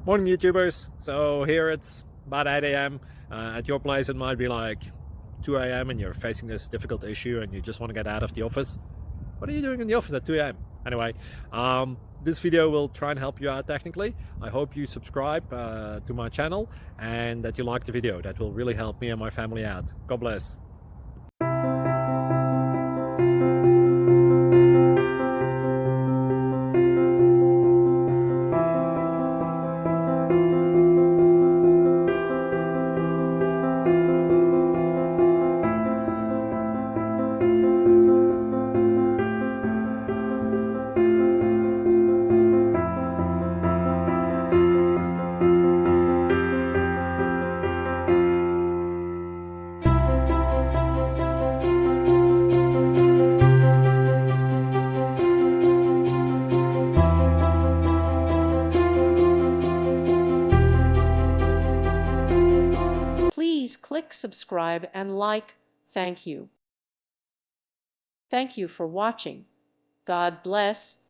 Morning YouTubers. So here it's about 8 a.m. At your place it might be like 2 a.m. and you're facing this difficult issue and you just want to get out of the office. What are you doing in the office at 2 a.m.? Anyway, this video will try and help you out technically. I hope you subscribe to my channel and that you like the video. That will really help me and my family out. God bless. Please click subscribe and like. Thank you. Thank you for watching. God bless.